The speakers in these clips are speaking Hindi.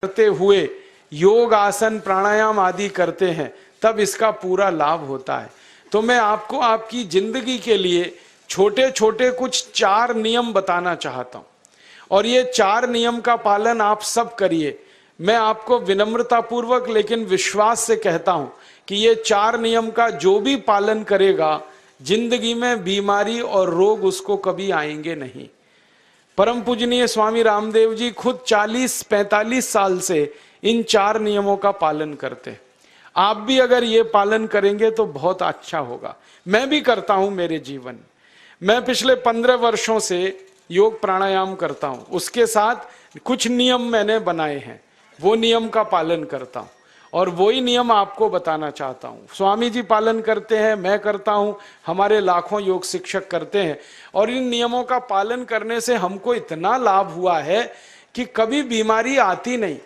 करते हुए योग आसन प्राणायाम आदि करते हैं तब इसका पूरा लाभ होता है। तो मैं आपको आपकी जिंदगी के लिए छोटे छोटे कुछ 4 नियम बताना चाहता हूं और ये 4 नियम का पालन आप सब करिए। मैं आपको विनम्रतापूर्वक लेकिन विश्वास से कहता हूं कि ये 4 नियम का जो भी पालन करेगा जिंदगी में बीमारी और रोग उसको कभी आएंगे नहीं। परम पूजनीय स्वामी रामदेव जी खुद 40-45 साल से इन 4 नियमों का पालन करते हैं। आप भी अगर ये पालन करेंगे तो बहुत अच्छा होगा। मैं भी करता हूं मेरे जीवन में। मैं पिछले 15 वर्षों से योग प्राणायाम करता हूं, उसके साथ कुछ नियम मैंने बनाए हैं, वो नियम का पालन करता हूं और वही नियम आपको बताना चाहता हूं। स्वामी जी पालन करते हैं, मैं करता हूं, हमारे लाखों योग शिक्षक करते हैं और इन नियमों का पालन करने से हमको इतना लाभ हुआ है कि कभी बीमारी आती नहीं।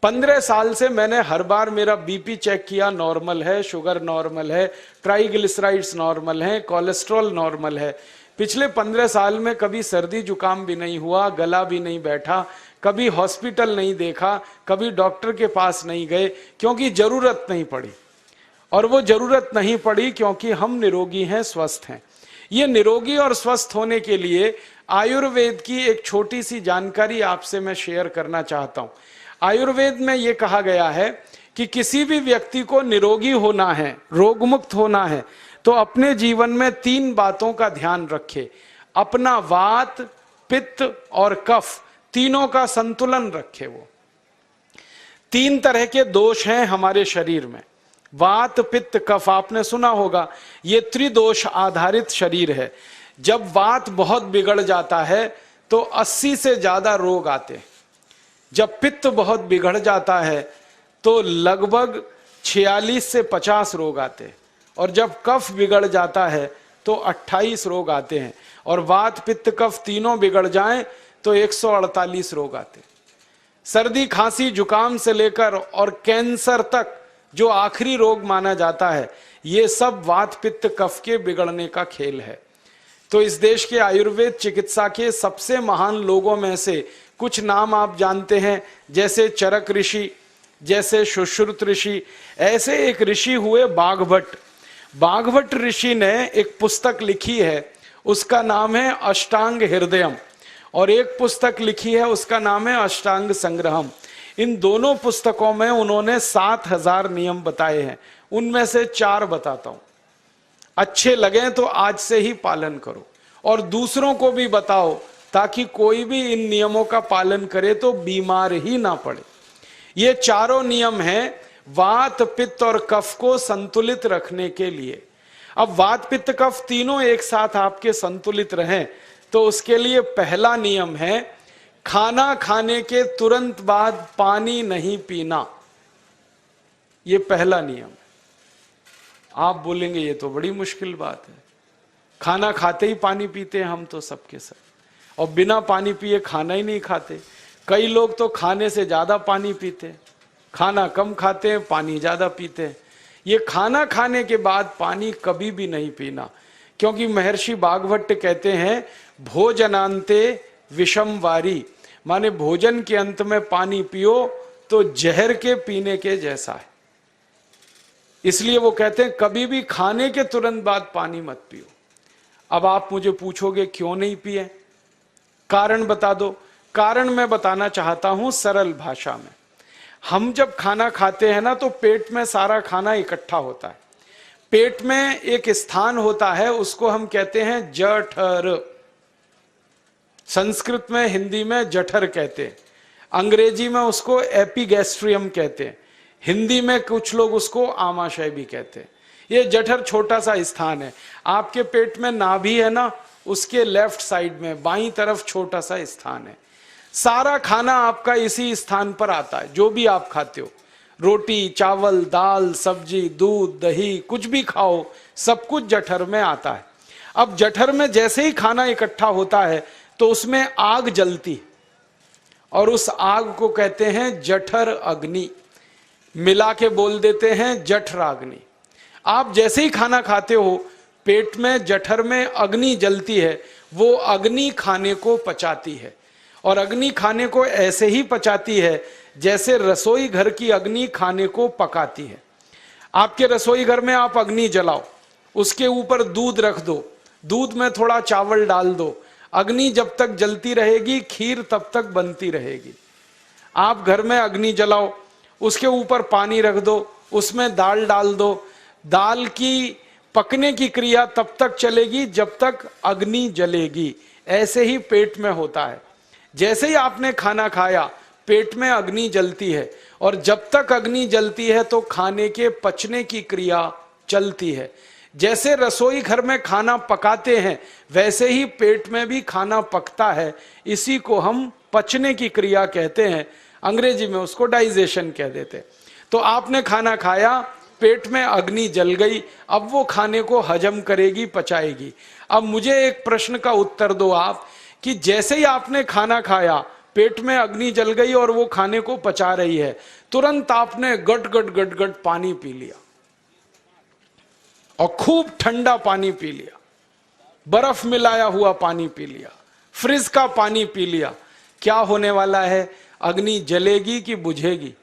15 साल से मैंने हर बार मेरा बीपी चेक किया, नॉर्मल है, शुगर नॉर्मल है, ट्राइग्लिसराइड्स नॉर्मल है, कोलेस्ट्रॉल नॉर्मल है। पिछले 15 साल में कभी सर्दी जुकाम भी नहीं हुआ, गला भी नहीं बैठा, कभी हॉस्पिटल नहीं देखा, कभी डॉक्टर के पास नहीं गए, क्योंकि जरूरत नहीं पड़ी। और वो जरूरत नहीं पड़ी क्योंकि हम निरोगी हैं, स्वस्थ हैं। ये निरोगी और स्वस्थ होने के लिए आयुर्वेद की एक छोटी सी जानकारी आपसे मैं शेयर करना चाहता हूं। आयुर्वेद में यह कहा गया है कि किसी भी व्यक्ति को निरोगी होना है, रोग मुक्त होना है, तो अपने जीवन में 3 बातों का ध्यान रखे। अपना वात, पित्त और कफ तीनों का संतुलन रखे। वो 3 तरह के दोष हैं हमारे शरीर में, वात, पित्त, कफ। आपने सुना होगा ये त्रिदोष आधारित शरीर है। जब वात बहुत बिगड़ जाता है तो 80 से ज्यादा रोग आते हैं। जब पित्त बहुत बिगड़ जाता है तो लगभग 46 से 50 रोग आते हैं और जब कफ बिगड़ जाता है तो 28 रोग आते हैं और वात, पित्त, कफ तीनों बिगड़ जाएं तो 148 रोग आते हैं। सर्दी, खांसी, जुकाम से लेकर और कैंसर तक जो आखिरी रोग माना जाता है, ये सब वात, पित्त, कफ के बिगड़ने का खेल है। तो इस देश के आयुर्वेद चिकित्सा के सबसे महान लोगों में से कुछ नाम आप जानते हैं, जैसे चरक ऋषि, जैसे सुश्रुत ऋषि। ऐसे एक ऋषि हुए बाघभट्ट। बाघभट्ट ऋषि ने एक पुस्तक लिखी है, उसका नाम है अष्टांग हृदयम, और एक पुस्तक लिखी है उसका नाम है अष्टांग संग्रहम। इन दोनों पुस्तकों में उन्होंने 7000 नियम बताए हैं। उनमें से 4 बताता हूं, अच्छे लगे तो आज से ही पालन करो और दूसरों को भी बताओ ताकि कोई भी इन नियमों का पालन करे तो बीमार ही ना पड़े। ये 4 नियम हैं वात, पित्त और कफ को संतुलित रखने के लिए। अब वात, पित्त, कफ तीनों एक साथ आपके संतुलित रहें तो उसके लिए पहला नियम है खाना खाने के तुरंत बाद पानी नहीं पीना। ये पहला नियम है। आप बोलेंगे ये तो बड़ी मुश्किल बात है, खाना खाते ही पानी पीते हैं हम तो सबके सब, और बिना पानी पिए खाना ही नहीं खाते। कई लोग तो खाने से ज्यादा पानी पीते, खाना कम खाते हैं, पानी ज्यादा पीते हैं। ये खाना खाने के बाद पानी कभी भी नहीं पीना, क्योंकि महर्षि बाघभट्ट कहते हैं भोजनांते विषम वारी, माने भोजन के अंत में पानी पियो तो जहर के पीने के जैसा है। इसलिए वो कहते हैं कभी भी खाने के तुरंत बाद पानी मत पियो। अब आप मुझे पूछोगे क्यों नहीं पिए, कारण बता दो। कारण मैं बताना चाहता हूं सरल भाषा में। हम जब खाना खाते हैं ना तो पेट में सारा खाना इकट्ठा होता है। पेट में एक स्थान होता है, उसको हम कहते हैं जठर। संस्कृत में, हिंदी में जठर कहते हैं, अंग्रेजी में उसको एपिगैस्ट्रियम कहते हैं, हिंदी में कुछ लोग उसको आमाशय भी कहते हैं। ये जठर छोटा सा स्थान है। आपके पेट में नाभि है ना, उसके लेफ्ट साइड में बाईं तरफ छोटा सा स्थान है। सारा खाना आपका इसी स्थान पर आता है। जो भी आप खाते हो, रोटी, चावल, दाल, सब्जी, दूध, दही, कुछ भी खाओ, सब कुछ जठर में आता है। अब जठर में जैसे ही खाना इकट्ठा होता है तो उसमें आग जलती और उस आग को कहते हैं जठर अग्नि। मिला के बोल देते हैं जठराग्नि। आप जैसे ही खाना खाते हो पेट में, जठर में अग्नि जलती है, वो अग्नि खाने को पचाती है और अग्नि खाने को ऐसे ही पचाती है जैसे रसोई घर की अग्नि खाने को पकाती है। आपके रसोई घर में आप अग्नि जलाओ, उसके ऊपर दूध रख दो, दूध में थोड़ा चावल डाल दो, अग्नि जब तक जलती रहेगी खीर तब तक बनती रहेगी। आप घर में अग्नि जलाओ, उसके ऊपर पानी रख दो, उसमें दाल डाल दो, दाल की पकने की क्रिया तब तक चलेगी जब तक अग्नि जलेगी। ऐसे ही पेट में होता है, जैसे ही आपने खाना खाया पेट में अग्नि जलती है, और जब तक अग्नि जलती है तो खाने के पचने की क्रिया चलती है। जैसे रसोई घर में खाना पकाते हैं वैसे ही पेट में भी खाना पकता है, इसी को हम पचने की क्रिया कहते हैं, अंग्रेजी में उसको डाइजेशन कह देते हैं। तो आपने खाना खाया, पेट में अग्नि जल गई, अब वो खाने को हजम करेगी, पचाएगी। अब मुझे एक प्रश्न का उत्तर दो आप, कि जैसे ही आपने खाना खाया पेट में अग्नि जल गई और वो खाने को पचा रही है, तुरंत आपने गट गट गट गट पानी पी लिया और खूब ठंडा पानी पी लिया, बर्फ मिलाया हुआ पानी पी लिया, फ्रिज का पानी पी लिया, क्या होने वाला है? अग्नि जलेगी कि बुझेगी?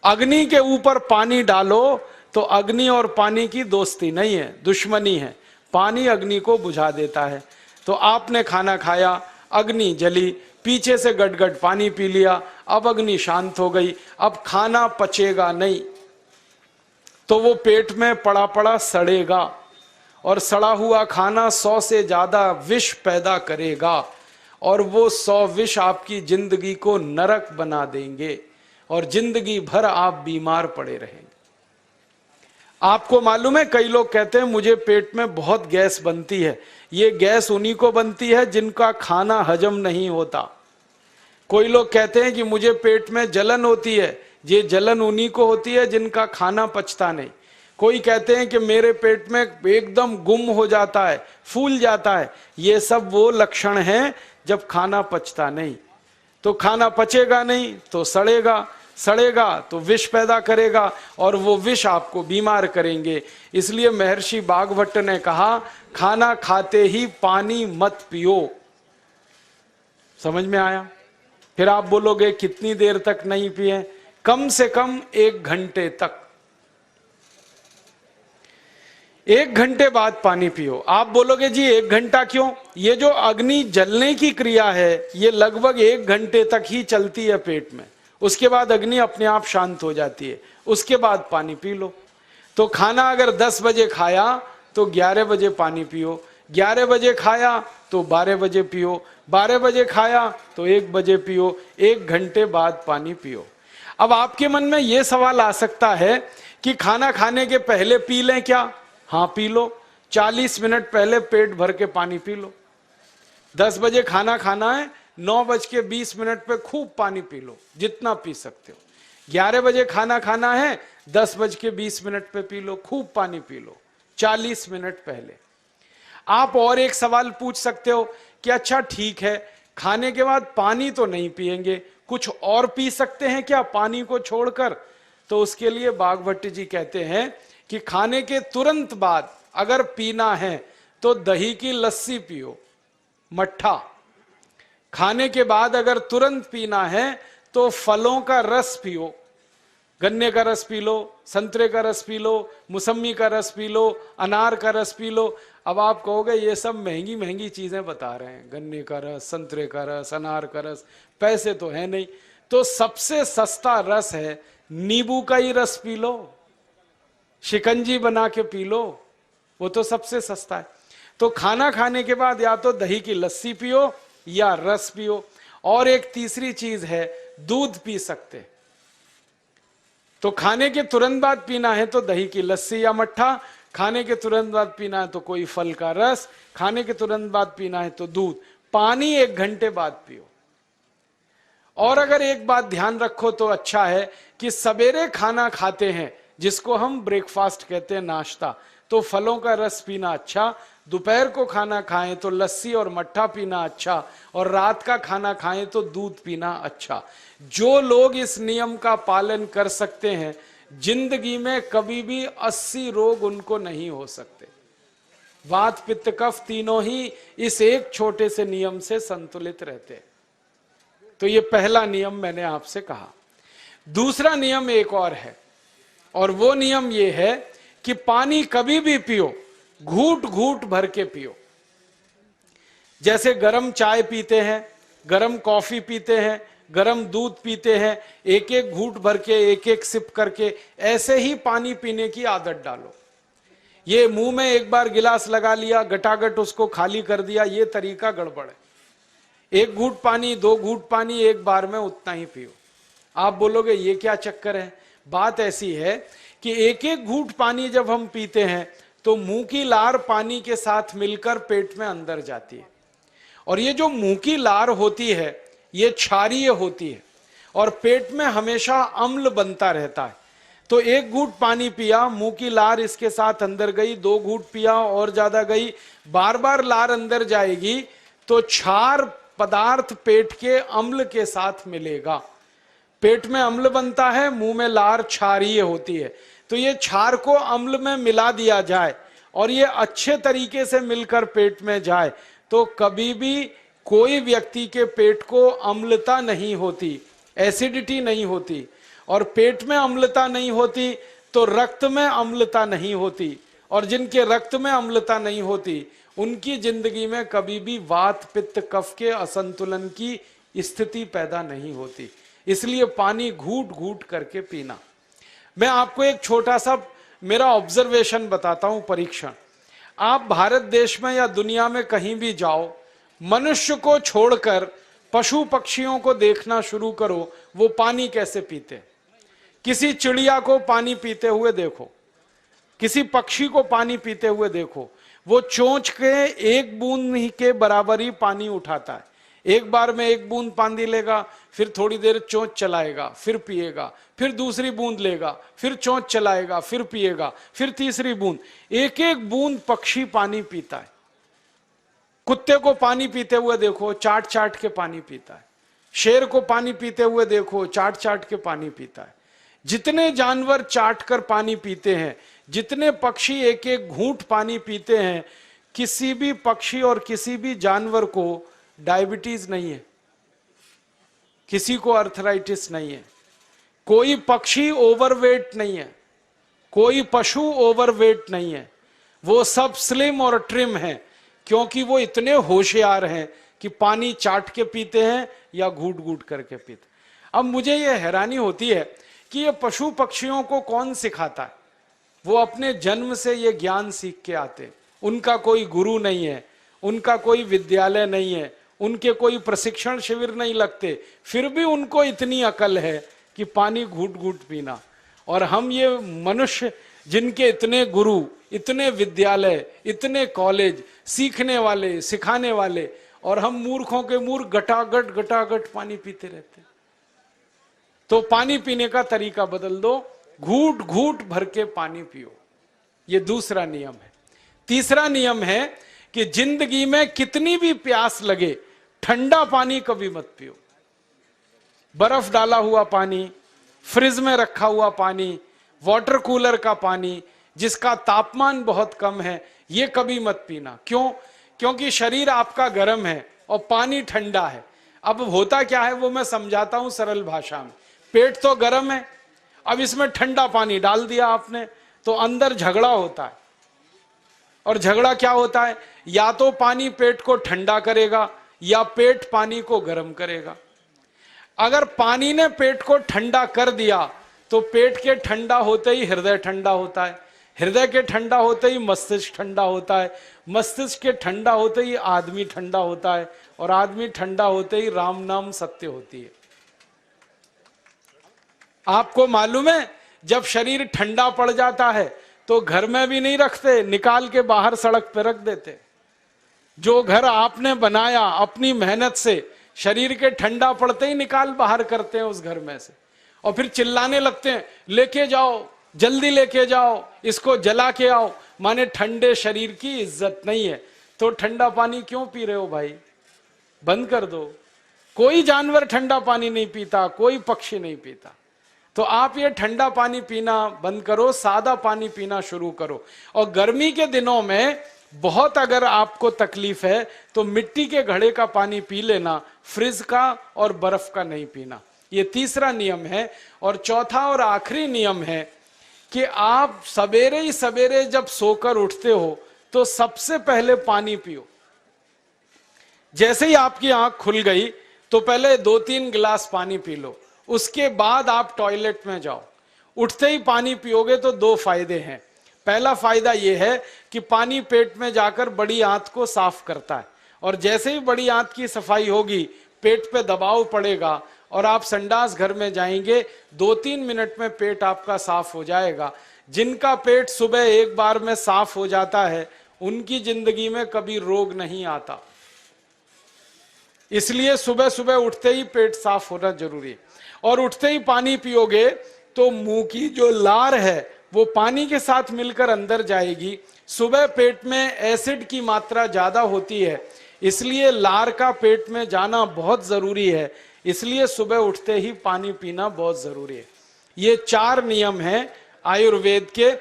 अग्नि के ऊपर पानी डालो तो अग्नि और पानी की दोस्ती नहीं है, दुश्मनी है, पानी अग्नि को बुझा देता है। तो आपने खाना खाया, अग्नि जली, पीछे से गटगट पानी पी लिया, अब अग्नि शांत हो गई, अब खाना पचेगा नहीं, तो वो पेट में पड़ा पड़ा सड़ेगा, और सड़ा हुआ खाना 100 से ज्यादा विष पैदा करेगा, और वो 100 विष आपकी जिंदगी को नरक बना देंगे और जिंदगी भर आप बीमार पड़े रहेंगे। आपको मालूम है, कई लोग कहते हैं मुझे पेट में बहुत गैस बनती है। ये गैस उन्हीं को बनती है जिनका खाना हजम नहीं होता। कोई लोग कहते हैं कि मुझे पेट में जलन होती है, ये जलन उन्हीं को होती है जिनका खाना पचता नहीं। कोई कहते हैं कि मेरे पेट में एकदम गुम हो जाता है, फूल जाता है, ये सब वो लक्षण हैं जब खाना पचता नहीं। तो खाना पचेगा नहीं तो सड़ेगा, सड़ेगा तो विष पैदा करेगा, और वो विष आपको बीमार करेंगे। इसलिए महर्षि भागवत ने कहा, खाना खाते ही पानी मत पियो। समझ में आया? फिर आप बोलोगे कितनी देर तक नहीं पिए? कम से कम 1 घंटे तक। 1 घंटे बाद पानी पियो। आप बोलोगे जी 1 घंटा क्यों? ये जो अग्नि जलने की क्रिया है ये लगभग 1 घंटे तक ही चलती है पेट में, उसके बाद अग्नि अपने आप शांत हो जाती है, उसके बाद पानी पी लो। तो खाना अगर 10 बजे खाया तो 11 बजे पानी पियो, 11 बजे खाया तो 12 बजे पियो, 12 बजे खाया तो 1 बजे पियो, 1 घंटे बाद पानी पियो। अब आपके मन में यह सवाल आ सकता है कि खाना खाने के पहले पी लें क्या? हाँ पी लो, 40 मिनट पहले पेट भर के पानी पी लो। 10 बजे खाना खाना है, 9:20 पे खूब पानी पी लो, जितना पी सकते हो। 11 बजे खाना खाना है, 10:20 पे पी लो, खूब पानी पी लो, 40 मिनट पहले। आप और एक सवाल पूछ सकते हो कि अच्छा ठीक है, खाने के बाद पानी तो नहीं पिएंगे, कुछ और पी सकते हैं क्या पानी को छोड़कर? तो उसके लिए भागवत जी कहते हैं कि खाने के तुरंत बाद अगर पीना है तो दही की लस्सी पियो, मट्ठा। खाने के बाद अगर तुरंत पीना है तो फलों का रस पियो, गन्ने का रस पी लो, संतरे का रस पी लो, मौसमी का रस पी लो, अनार का रस पी लो। अब आप कहोगे ये सब महंगी महंगी चीजें बता रहे हैं, गन्ने का रस, संतरे का रस, अनार का रस, पैसे तो है नहीं। तो सबसे सस्ता रस है नींबू का ही रस पी लो, शिकंजी बना के पी लो, वो तो सबसे सस्ता है। तो खाना खाने के बाद या तो दही की लस्सी पियो या रस पियो। और एक तीसरी चीज है, दूध पी सकते। तो खाने के तुरंत बाद पीना है तो दही की लस्सी या मट्ठा, खाने के तुरंत बाद पीना है तो कोई फल का रस, खाने के तुरंत बाद पीना है तो दूध। पानी 1 घंटे बाद पियो। और अगर एक बात ध्यान रखो तो अच्छा है कि सवेरे खाना खाते हैं जिसको हम ब्रेकफास्ट कहते हैं, नाश्ता, तो फलों का रस पीना अच्छा, दोपहर को खाना खाएं तो लस्सी और मट्ठा पीना अच्छा, और रात का खाना खाएं तो दूध पीना अच्छा। जो लोग इस नियम का पालन कर सकते हैं जिंदगी में कभी भी 80 रोग उनको नहीं हो सकते। वात पित्त कफ तीनों ही इस एक छोटे से नियम से संतुलित रहते हैं। तो ये पहला नियम मैंने आपसे कहा। दूसरा नियम एक और है, और वो नियम ये है कि पानी कभी भी पियो, घूट घूट भर के पियो। जैसे गरम चाय पीते हैं, गरम कॉफी पीते हैं, गरम दूध पीते हैं, एक एक घूट भर के, एक एक सिप करके, ऐसे ही पानी पीने की आदत डालो। ये मुंह में एक बार गिलास लगा लिया, गटागट उसको खाली कर दिया, ये तरीका गड़बड़ है। एक घूट पानी, दो घूट पानी एक बार में उतना ही पियो। आप बोलोगे ये क्या चक्कर है? बात ऐसी है कि एक एक घूट पानी जब हम पीते हैं तो मुंह की लार पानी के साथ मिलकर पेट में अंदर जाती है, और ये जो मुंह की लार होती है ये क्षारीय होती है, और पेट में हमेशा अम्ल बनता रहता है। तो एक घूट पानी पिया, मुंह की लार इसके साथ अंदर गई, दो घूट पिया और ज्यादा गई, बार बार लार अंदर जाएगी तो क्षार पदार्थ पेट के अम्ल के साथ मिलेगा। पेट में अम्ल बनता है, मुंह में लार क्षारीय होती है। तो ये क्षार को अम्ल में मिला दिया जाए और ये अच्छे तरीके से मिलकर पेट में जाए तो कभी भी कोई व्यक्ति के पेट को अम्लता नहीं होती, एसिडिटी नहीं होती। और पेट में अम्लता नहीं होती तो रक्त में अम्लता नहीं होती, और जिनके रक्त में अम्लता नहीं होती उनकी जिंदगी में कभी भी वात पित्त कफ के असंतुलन की स्थिति पैदा नहीं होती। इसलिए पानी घूट घूट करके पीना। मैं आपको एक छोटा सा मेरा ऑब्जर्वेशन बताता हूं, परीक्षण। आप भारत देश में या दुनिया में कहीं भी जाओ, मनुष्य को छोड़कर पशु पक्षियों को देखना शुरू करो, वो पानी कैसे पीते। किसी चिड़िया को पानी पीते हुए देखो, किसी पक्षी को पानी पीते हुए देखो, वो चोंच के एक बूंद ही के बराबर ही पानी उठाता है। एक बार में एक बूंद पानी लेगा, फिर थोड़ी देर चोंच चलाएगा, फिर पिएगा, फिर दूसरी बूंद लेगा, फिर चोंच चलाएगा, फिर पिएगा, फिर तीसरी बूंद। एक एक बूंद पक्षी पानी पीता है। कुत्ते को पानी पीते हुए देखो, चाट चाट के पानी पीता है। शेर को पानी पीते हुए देखो, चाट चाट के पानी पीता है। जितने जानवर चाट कर पानी पीते हैं, जितने पक्षी एक एक घूंट पानी पीते हैं, किसी भी पक्षी और किसी भी जानवर को डायबिटीज नहीं है, किसी को अर्थराइटिस नहीं है, कोई पक्षी ओवरवेट नहीं है, कोई पशु ओवरवेट नहीं है। वो सब स्लिम और ट्रिम हैं, क्योंकि वो इतने होशियार हैं कि पानी चाट के पीते हैं या घूट घूट करके पीते। अब मुझे ये हैरानी होती है कि ये पशु पक्षियों को कौन सिखाता है? वो अपने जन्म से ये ज्ञान सीख के आते। उनका कोई गुरु नहीं है, उनका कोई विद्यालय नहीं है, उनके कोई प्रशिक्षण शिविर नहीं लगते, फिर भी उनको इतनी अकल है कि पानी घूट घूट पीना। और हम ये मनुष्य जिनके इतने गुरु, इतने विद्यालय, इतने कॉलेज, सीखने वाले, सिखाने वाले, और हम मूर्खों के मूर्ख गटागट गटागट पानी पीते रहते। तो पानी पीने का तरीका बदल दो, घूट घूट भर के पानी पियो। ये दूसरा नियम है। तीसरा नियम है कि जिंदगी में कितनी भी प्यास लगे, ठंडा पानी कभी मत पियो। बर्फ डाला हुआ पानी, फ्रिज में रखा हुआ पानी, वाटर कूलर का पानी जिसका तापमान बहुत कम है, ये कभी मत पीना। क्यों? क्योंकि शरीर आपका गर्म है और पानी ठंडा है। अब होता क्या है वो मैं समझाता हूं सरल भाषा में। पेट तो गर्म है, अब इसमें ठंडा पानी डाल दिया आपने, तो अंदर झगड़ा होता है। और झगड़ा क्या होता है? या तो पानी पेट को ठंडा करेगा या पेट पानी को गर्म करेगा। अगर पानी ने पेट को ठंडा कर दिया तो पेट के ठंडा होते ही हृदय ठंडा होता है, हृदय के ठंडा होते ही मस्तिष्क ठंडा होता है, मस्तिष्क के ठंडा होते ही आदमी ठंडा होता है, और आदमी ठंडा होते ही राम नाम सत्य होती है। आपको मालूम है, जब शरीर ठंडा पड़ जाता है तो घर में भी नहीं रखते, निकाल के बाहर सड़क पर रख देते। जो घर आपने बनाया अपनी मेहनत से, शरीर के ठंडा पड़ते ही निकाल बाहर करते हैं उस घर में से, और फिर चिल्लाने लगते हैं, लेके जाओ, जल्दी लेके जाओ, इसको जला के आओ। माने ठंडे शरीर की इज्जत नहीं है। तो ठंडा पानी क्यों पी रहे हो भाई? बंद कर दो। कोई जानवर ठंडा पानी नहीं पीता, कोई पक्षी नहीं पीता। तो आप ये ठंडा पानी पीना बंद करो, सादा पानी पीना शुरू करो। और गर्मी के दिनों में बहुत अगर आपको तकलीफ है तो मिट्टी के घड़े का पानी पी लेना, फ्रिज का और बर्फ का नहीं पीना। ये तीसरा नियम है। और चौथा और आखिरी नियम है कि आप सवेरे ही सवेरे जब सोकर उठते हो तो सबसे पहले पानी पियो। जैसे ही आपकी आंख खुल गई तो पहले 2-3 गिलास पानी पी लो, उसके बाद आप टॉयलेट में जाओ। उठते ही पानी पियोगे तो 2 फायदे हैं। पहला फायदा यह है कि पानी पेट में जाकर बड़ी आंत को साफ करता है, और जैसे ही बड़ी आंत की सफाई होगी पेट पे दबाव पड़ेगा और आप संडास घर में जाएंगे, 2-3 मिनट में पेट आपका साफ हो जाएगा। जिनका पेट सुबह एक बार में साफ हो जाता है उनकी जिंदगी में कभी रोग नहीं आता। इसलिए सुबह सुबह उठते ही पेट साफ होना जरूरी है। और उठते ही पानी पियोगे तो मुंह की जो लार है वो पानी के साथ मिलकर अंदर जाएगी। सुबह पेट में एसिड की मात्रा ज्यादा होती है, इसलिए लार का पेट में जाना बहुत जरूरी है। इसलिए सुबह उठते ही पानी पीना बहुत जरूरी है। ये 4 नियम हैं आयुर्वेद के।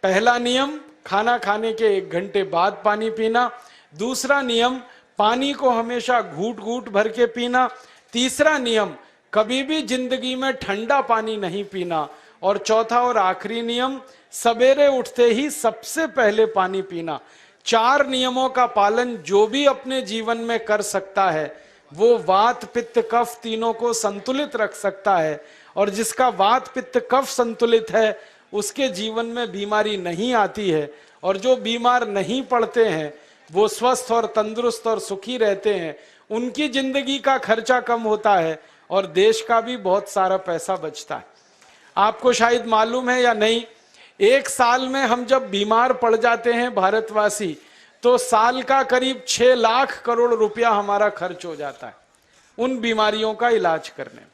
पहला नियम, खाना खाने के 1 घंटे बाद पानी पीना। दूसरा नियम, पानी को हमेशा घूट घूट भर के पीना। तीसरा नियम, कभी भी जिंदगी में ठंडा पानी नहीं पीना। और चौथा और आखिरी नियम, सवेरे उठते ही सबसे पहले पानी पीना। 4 नियमों का पालन जो भी अपने जीवन में कर सकता है वो वात पित्त कफ तीनों को संतुलित रख सकता है। और जिसका वात पित्त कफ संतुलित है उसके जीवन में बीमारी नहीं आती है। और जो बीमार नहीं पड़ते हैं वो स्वस्थ और तंदुरुस्त और सुखी रहते हैं। उनकी जिंदगी का खर्चा कम होता है और देश का भी बहुत सारा पैसा बचता है। आपको शायद मालूम है या नहीं, 1 साल में हम जब बीमार पड़ जाते हैं भारतवासी तो साल का करीब 6 लाख करोड़ रुपया हमारा खर्च हो जाता है उन बीमारियों का इलाज करने में।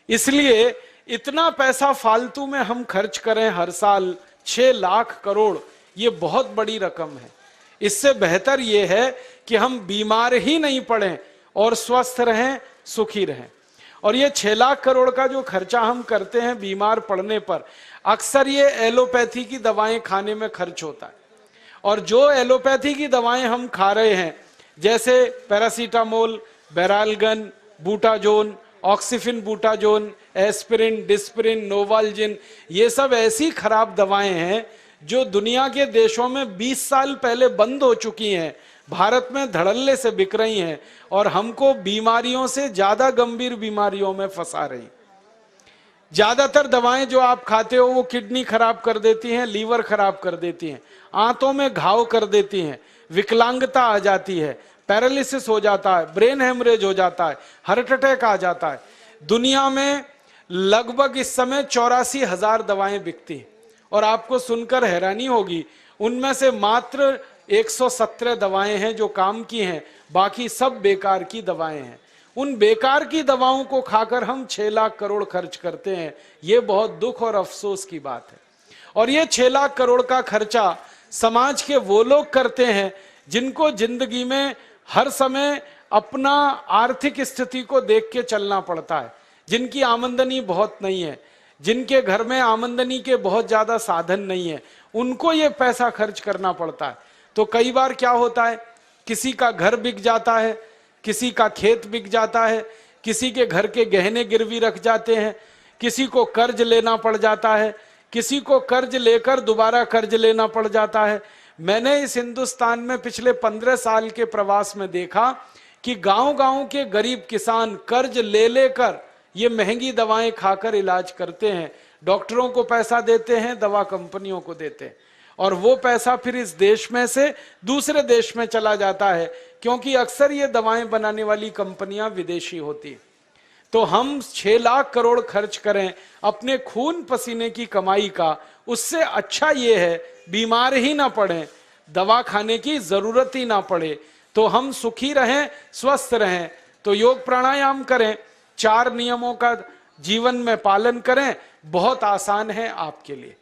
इसलिए इतना पैसा फालतू में हम खर्च करें हर साल 6 लाख करोड़, ये बहुत बड़ी रकम है। इससे बेहतर यह है कि हम बीमार ही नहीं पड़ें और स्वस्थ रहें, सुखी रहें। और ये 6 लाख करोड़ का जो खर्चा हम करते हैं बीमार पड़ने पर, अक्सर ये एलोपैथी की दवाएं खाने में खर्च होता है। और जो एलोपैथी की दवाएं हम खा रहे हैं जैसे paracetamol, baralgan, butazone, oxyphenbutazone, aspirin, disprin, novalgin, ये सब ऐसी खराब दवाएं हैं जो दुनिया के देशों में 20 साल पहले बंद हो चुकी हैं, भारत में धड़ल्ले से बिक रही हैं और हमको बीमारियों से ज्यादा गंभीर बीमारियों में फंसा रही। ज्यादातर दवाएं जो आप खाते हो वो किडनी खराब कर देती हैं, लीवर खराब कर देती हैं, आंतों में घाव कर देती हैं, विकलांगता आ जाती है, पैरालिसिस हो जाता है, ब्रेन हेमरेज हो जाता है, हार्ट अटैक आ जाता है। दुनिया में लगभग इस समय 84,000 दवाएं बिकती हैं और आपको सुनकर हैरानी होगी, उनमें से मात्र 117 दवाएं हैं जो काम की हैं, बाकी सब बेकार की दवाएं हैं। उन बेकार की दवाओं को खाकर हम 6 लाख करोड़ खर्च करते हैं। ये बहुत दुख और अफसोस की बात है। और ये 6 लाख करोड़ का खर्चा समाज के वो लोग करते हैं जिनको जिंदगी में हर समय अपना आर्थिक स्थिति को देख के चलना पड़ता है, जिनकी आमदनी बहुत नहीं है, जिनके घर में आमदनी के बहुत ज्यादा साधन नहीं है, उनको ये पैसा खर्च करना पड़ता है। तो कई बार क्या होता है, किसी का घर बिक जाता है, किसी का खेत बिक जाता है, किसी के घर के गहने गिरवी रख जाते हैं, किसी को कर्ज लेना पड़ जाता है, किसी को कर्ज लेकर दोबारा कर्ज लेना पड़ जाता है। मैंने इस हिंदुस्तान में पिछले 15 साल के प्रवास में देखा कि गांव-गांव के गरीब किसान कर्ज ले लेकर ये महंगी दवाएं खाकर इलाज करते हैं, डॉक्टरों को पैसा देते हैं, दवा कंपनियों को देते हैं, और वो पैसा फिर इस देश में से दूसरे देश में चला जाता है, क्योंकि अक्सर ये दवाएं बनाने वाली कंपनियां विदेशी होती हैं। तो हम 6 लाख करोड़ खर्च करें अपने खून पसीने की कमाई का, उससे अच्छा ये है बीमार ही ना पड़े, दवा खाने की जरूरत ही ना पड़े, तो हम सुखी रहें, स्वस्थ रहें। तो योग प्राणायाम करें, 4 नियमों का जीवन में पालन करें, बहुत आसान है आपके लिए।